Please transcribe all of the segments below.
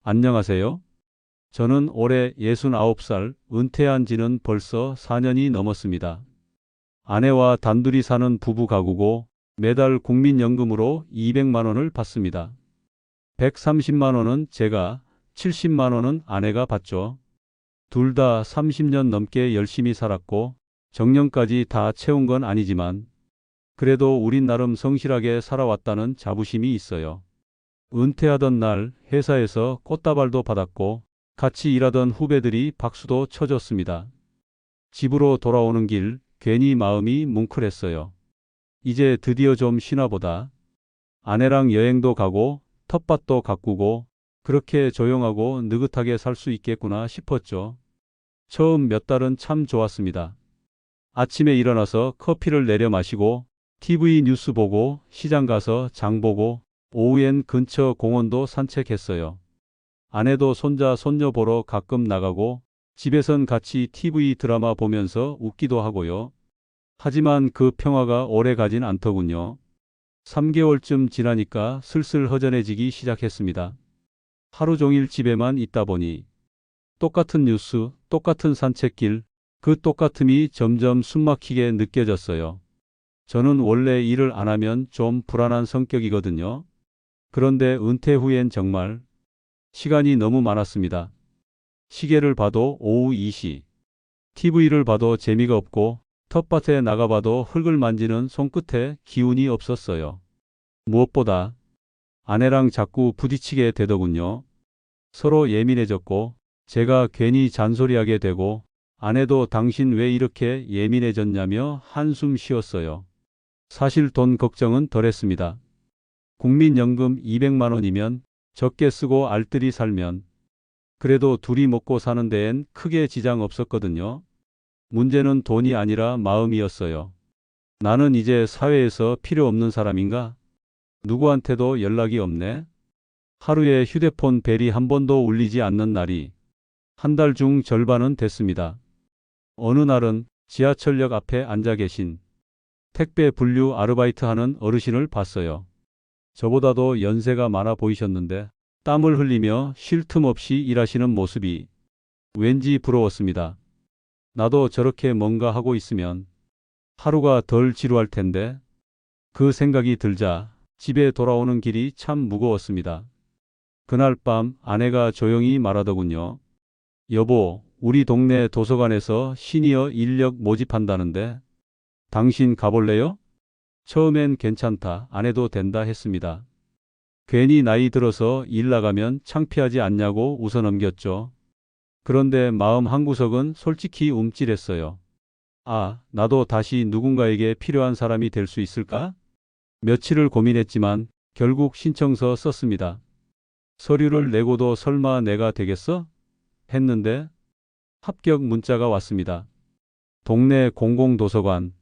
안녕하세요. 저는 올해 69살, 은퇴한 지는 벌써 4년이 넘었습니다. 아내와 단둘이 사는 부부 가구고 매달 국민연금으로 200만 원을 받습니다. 130만 원은 제가, 70만 원은 아내가 받죠. 둘 다 30년 넘게 열심히 살았고 정년까지 다 채운 건 아니지만 그래도 우린 나름 성실하게 살아왔다는 자부심이 있어요. 은퇴하던 날 회사에서 꽃다발도 받았고 같이 일하던 후배들이 박수도 쳐줬습니다. 집으로 돌아오는 길 괜히 마음이 뭉클했어요. 이제 드디어 좀 쉬나보다. 아내랑 여행도 가고 텃밭도 가꾸고 그렇게 조용하고 느긋하게 살 수 있겠구나 싶었죠. 처음 몇 달은 참 좋았습니다. 아침에 일어나서 커피를 내려 마시고 TV 뉴스 보고 시장 가서 장 보고 오후엔 근처 공원도 산책했어요. 아내도 손자 손녀 보러 가끔 나가고 집에선 같이 TV 드라마 보면서 웃기도 하고요. 하지만 그 평화가 오래 가진 않더군요. 3개월쯤 지나니까 슬슬 허전해지기 시작했습니다. 하루 종일 집에만 있다 보니 똑같은 뉴스, 똑같은 산책길, 그 똑같음이 점점 숨막히게 느껴졌어요. 저는 원래 일을 안 하면 좀 불안한 성격이거든요. 그런데 은퇴 후엔 정말 시간이 너무 많았습니다. 시계를 봐도 오후 2시, TV를 봐도 재미가 없고 텃밭에 나가봐도 흙을 만지는 손끝에 기운이 없었어요. 무엇보다 아내랑 자꾸 부딪히게 되더군요. 서로 예민해졌고 제가 괜히 잔소리하게 되고 아내도 당신 왜 이렇게 예민해졌냐며 한숨 쉬었어요. 사실 돈 걱정은 덜했습니다. 국민연금 200만 원이면 적게 쓰고 알뜰히 살면 그래도 둘이 먹고 사는 데엔 크게 지장 없었거든요. 문제는 돈이 아니라 마음이었어요. 나는 이제 사회에서 필요 없는 사람인가? 누구한테도 연락이 없네. 하루에 휴대폰 벨이 한 번도 울리지 않는 날이 한 달 중 절반은 됐습니다. 어느 날은 지하철역 앞에 앉아 계신 택배 분류 아르바이트 하는 어르신을 봤어요. 저보다도 연세가 많아 보이셨는데 땀을 흘리며 쉴 틈 없이 일하시는 모습이 왠지 부러웠습니다. 나도 저렇게 뭔가 하고 있으면 하루가 덜 지루할 텐데 그 생각이 들자 집에 돌아오는 길이 참 무거웠습니다. 그날 밤 아내가 조용히 말하더군요. 여보, 우리 동네 도서관에서 시니어 인력 모집한다는데 당신 가볼래요? 처음엔 괜찮다, 안 해도 된다 했습니다. 괜히 나이 들어서 일 나가면 창피하지 않냐고 웃어넘겼죠. 그런데 마음 한구석은 솔직히 움찔했어요. 아, 나도 다시 누군가에게 필요한 사람이 될 수 있을까? 며칠을 고민했지만 결국 신청서 썼습니다. 서류를 내고도 설마 내가 되겠어? 했는데 합격 문자가 왔습니다. 동네 공공도서관,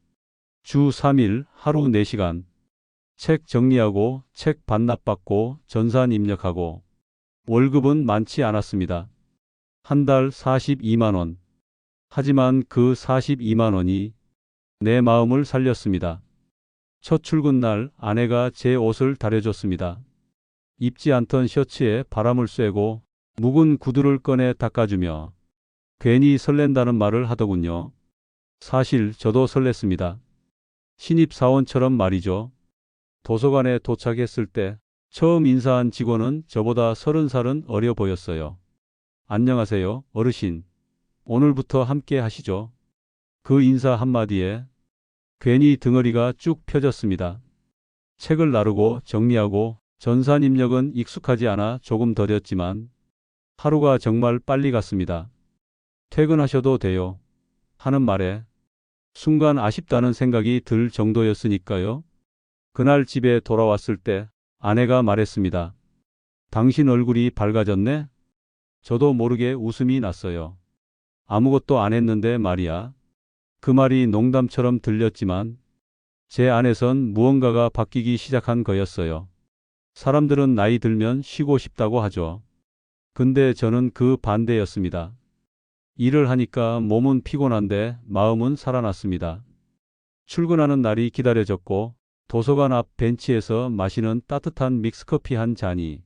주 3일 하루 4시간, 책 정리하고 책 반납받고 전산 입력하고 월급은 많지 않았습니다. 한 달 42만 원. 하지만 그 42만 원이 내 마음을 살렸습니다. 첫 출근 날 아내가 제 옷을 다려줬습니다. 입지 않던 셔츠에 바람을 쐬고 묵은 구두를 꺼내 닦아주며 괜히 설렌다는 말을 하더군요. 사실 저도 설렜습니다. 신입사원처럼 말이죠. 도서관에 도착했을 때 처음 인사한 직원은 저보다 30살은 어려 보였어요. 안녕하세요, 어르신. 오늘부터 함께 하시죠. 그 인사 한마디에 괜히 등허리가 쭉 펴졌습니다. 책을 나르고 정리하고 전산 입력은 익숙하지 않아 조금 더뎠지만 하루가 정말 빨리 갔습니다. 퇴근하셔도 돼요. 하는 말에 순간 아쉽다는 생각이 들 정도였으니까요. 그날 집에 돌아왔을 때 아내가 말했습니다. 당신 얼굴이 밝아졌네? 저도 모르게 웃음이 났어요. 아무것도 안 했는데 말이야. 그 말이 농담처럼 들렸지만 제 안에선 무언가가 바뀌기 시작한 거였어요. 사람들은 나이 들면 쉬고 싶다고 하죠. 근데 저는 그 반대였습니다. 일을 하니까 몸은 피곤한데 마음은 살아났습니다. 출근하는 날이 기다려졌고 도서관 앞 벤치에서 마시는 따뜻한 믹스커피 한 잔이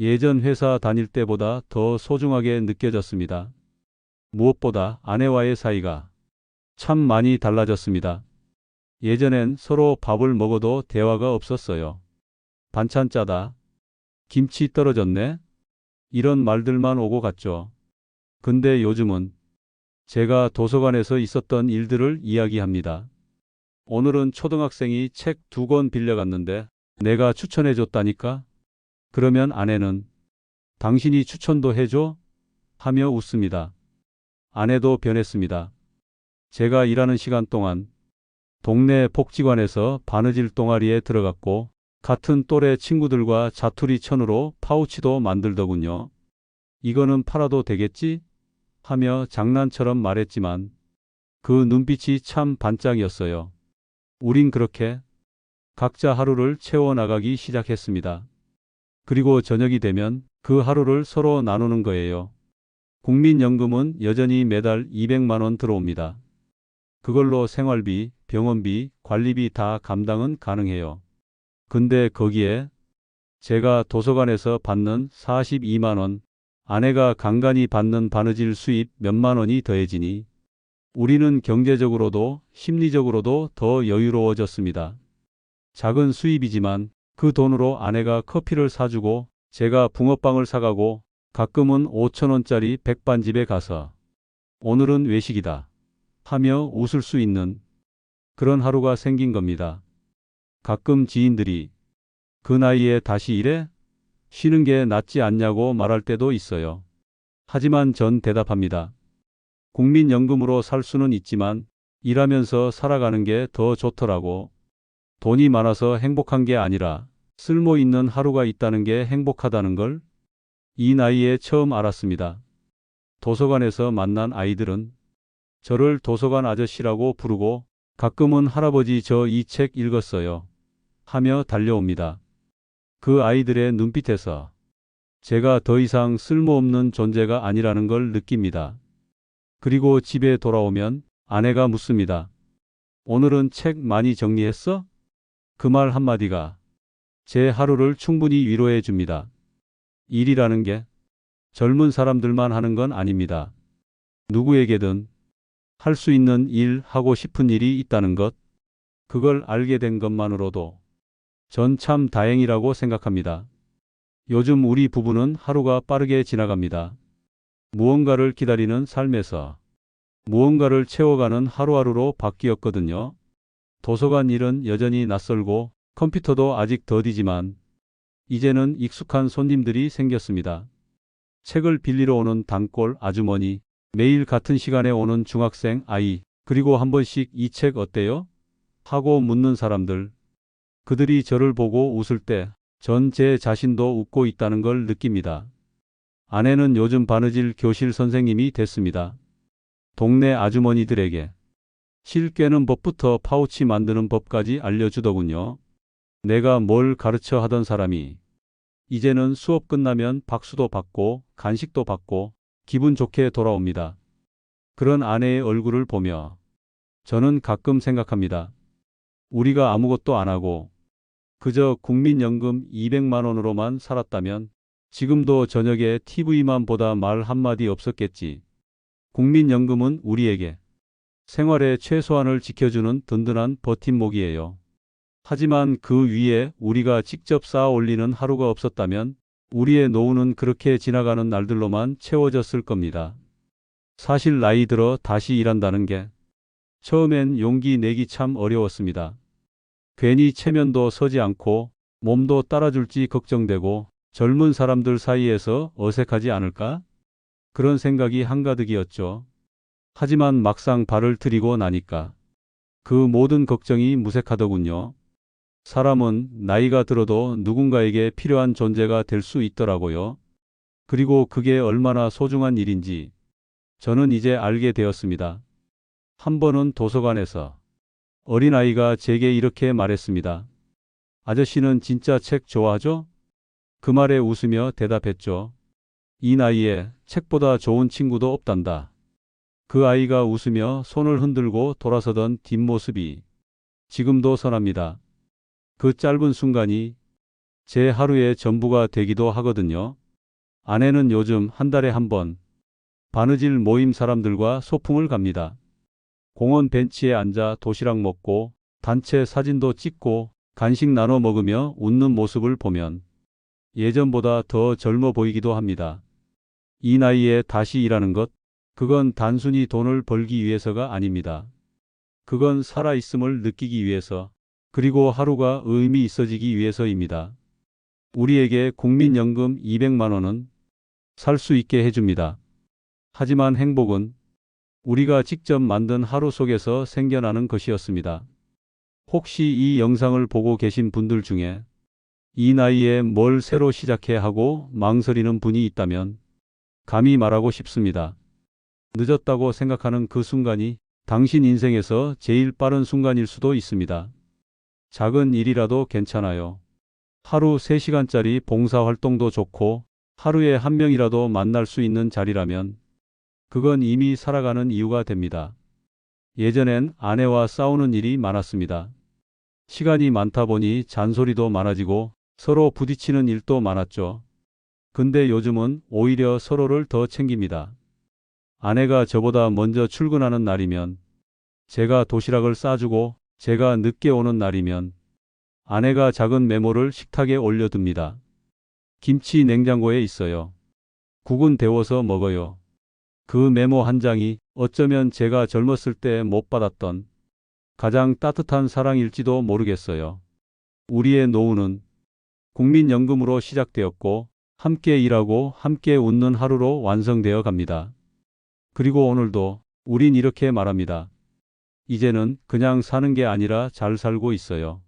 예전 회사 다닐 때보다 더 소중하게 느껴졌습니다. 무엇보다 아내와의 사이가 참 많이 달라졌습니다. 예전엔 서로 밥을 먹어도 대화가 없었어요. 반찬 짜다. 김치 떨어졌네. 이런 말들만 오고 갔죠. 근데 요즘은 제가 도서관에서 있었던 일들을 이야기합니다. 오늘은 초등학생이 책 2권 빌려갔는데 내가 추천해 줬다니까? 그러면 아내는 당신이 추천도 해줘? 하며 웃습니다. 아내도 변했습니다. 제가 일하는 시간 동안 동네 복지관에서 바느질 동아리에 들어갔고 같은 또래 친구들과 자투리 천으로 파우치도 만들더군요. 이거는 팔아도 되겠지? 하며 장난처럼 말했지만 그 눈빛이 참 반짝이었어요. 우린 그렇게 각자 하루를 채워나가기 시작했습니다. 그리고 저녁이 되면 그 하루를 서로 나누는 거예요. 국민연금은 여전히 매달 200만 원 들어옵니다. 그걸로 생활비, 병원비, 관리비 다 감당은 가능해요. 근데 거기에 제가 도서관에서 받는 42만 원, 아내가 간간히 받는 바느질 수입 몇만 원이 더해지니 우리는 경제적으로도 심리적으로도 더 여유로워졌습니다. 작은 수입이지만 그 돈으로 아내가 커피를 사주고 제가 붕어빵을 사가고 가끔은 5천 원짜리 백반집에 가서 오늘은 외식이다 하며 웃을 수 있는 그런 하루가 생긴 겁니다. 가끔 지인들이 그 나이에 다시 일해? 쉬는 게 낫지 않냐고 말할 때도 있어요. 하지만 전 대답합니다. 국민연금으로 살 수는 있지만 일하면서 살아가는 게 더 좋더라고. 돈이 많아서 행복한 게 아니라 쓸모 있는 하루가 있다는 게 행복하다는 걸 이 나이에 처음 알았습니다. 도서관에서 만난 아이들은 저를 도서관 아저씨라고 부르고 가끔은 할아버지 저 이 책 읽었어요 하며 달려옵니다. 그 아이들의 눈빛에서 제가 더 이상 쓸모없는 존재가 아니라는 걸 느낍니다. 그리고 집에 돌아오면 아내가 묻습니다. 오늘은 책 많이 정리했어? 그 말 한마디가 제 하루를 충분히 위로해 줍니다. 일이라는 게 젊은 사람들만 하는 건 아닙니다. 누구에게든 할 수 있는 일, 하고 싶은 일이 있다는 것, 그걸 알게 된 것만으로도 전 참 다행이라고 생각합니다. 요즘 우리 부부는 하루가 빠르게 지나갑니다. 무언가를 기다리는 삶에서 무언가를 채워가는 하루하루로 바뀌었거든요. 도서관 일은 여전히 낯설고 컴퓨터도 아직 더디지만 이제는 익숙한 손님들이 생겼습니다. 책을 빌리러 오는 단골 아주머니, 매일 같은 시간에 오는 중학생 아이, 그리고 한 번씩 이 책 어때요? 하고 묻는 사람들. 그들이 저를 보고 웃을 때 전 제 자신도 웃고 있다는 걸 느낍니다. 아내는 요즘 바느질 교실 선생님이 됐습니다. 동네 아주머니들에게 실 꿰는 법부터 파우치 만드는 법까지 알려주더군요. 내가 뭘 가르쳐 하던 사람이 이제는 수업 끝나면 박수도 받고 간식도 받고 기분 좋게 돌아옵니다. 그런 아내의 얼굴을 보며 저는 가끔 생각합니다. 우리가 아무것도 안 하고 그저 국민연금 200만 원으로만 살았다면 지금도 저녁에 TV만 보다 말 한마디 없었겠지. 국민연금은 우리에게 생활의 최소한을 지켜주는 든든한 버팀목이에요. 하지만 그 위에 우리가 직접 쌓아 올리는 하루가 없었다면 우리의 노후는 그렇게 지나가는 날들로만 채워졌을 겁니다. 사실 나이 들어 다시 일한다는 게 처음엔 용기 내기 참 어려웠습니다. 괜히 체면도 서지 않고 몸도 따라줄지 걱정되고 젊은 사람들 사이에서 어색하지 않을까? 그런 생각이 한가득이었죠. 하지만 막상 발을 들이고 나니까 그 모든 걱정이 무색하더군요. 사람은 나이가 들어도 누군가에게 필요한 존재가 될 수 있더라고요. 그리고 그게 얼마나 소중한 일인지 저는 이제 알게 되었습니다. 한 번은 도서관에서 어린아이가 제게 이렇게 말했습니다. 아저씨는 진짜 책 좋아하죠? 그 말에 웃으며 대답했죠. 이 나이에 책보다 좋은 친구도 없단다. 그 아이가 웃으며 손을 흔들고 돌아서던 뒷모습이 지금도 선합니다. 그 짧은 순간이 제 하루의 전부가 되기도 하거든요. 아내는 요즘 한 달에 한 번 바느질 모임 사람들과 소풍을 갑니다. 공원 벤치에 앉아 도시락 먹고 단체 사진도 찍고 간식 나눠 먹으며 웃는 모습을 보면 예전보다 더 젊어 보이기도 합니다. 이 나이에 다시 일하는 것, 그건 단순히 돈을 벌기 위해서가 아닙니다. 그건 살아있음을 느끼기 위해서, 그리고 하루가 의미 있어지기 위해서입니다. 우리에게 국민연금 200만 원은 살 수 있게 해줍니다. 하지만 행복은 우리가 직접 만든 하루 속에서 생겨나는 것이었습니다. 혹시 이 영상을 보고 계신 분들 중에 이 나이에 뭘 새로 시작해야 하고 망설이는 분이 있다면 감히 말하고 싶습니다. 늦었다고 생각하는 그 순간이 당신 인생에서 제일 빠른 순간일 수도 있습니다. 작은 일이라도 괜찮아요. 하루 3시간짜리 봉사활동도 좋고 하루에 한 명이라도 만날 수 있는 자리라면 그건 이미 살아가는 이유가 됩니다. 예전엔 아내와 싸우는 일이 많았습니다. 시간이 많다 보니 잔소리도 많아지고 서로 부딪히는 일도 많았죠. 근데 요즘은 오히려 서로를 더 챙깁니다. 아내가 저보다 먼저 출근하는 날이면 제가 도시락을 싸주고 제가 늦게 오는 날이면 아내가 작은 메모를 식탁에 올려둡니다. 김치 냉장고에 있어요. 국은 데워서 먹어요. 그 메모 한 장이 어쩌면 제가 젊었을 때 못 받았던 가장 따뜻한 사랑일지도 모르겠어요. 우리의 노후는 국민연금으로 시작되었고 함께 일하고 함께 웃는 하루로 완성되어 갑니다. 그리고 오늘도 우린 이렇게 말합니다. 이제는 그냥 사는 게 아니라 잘 살고 있어요.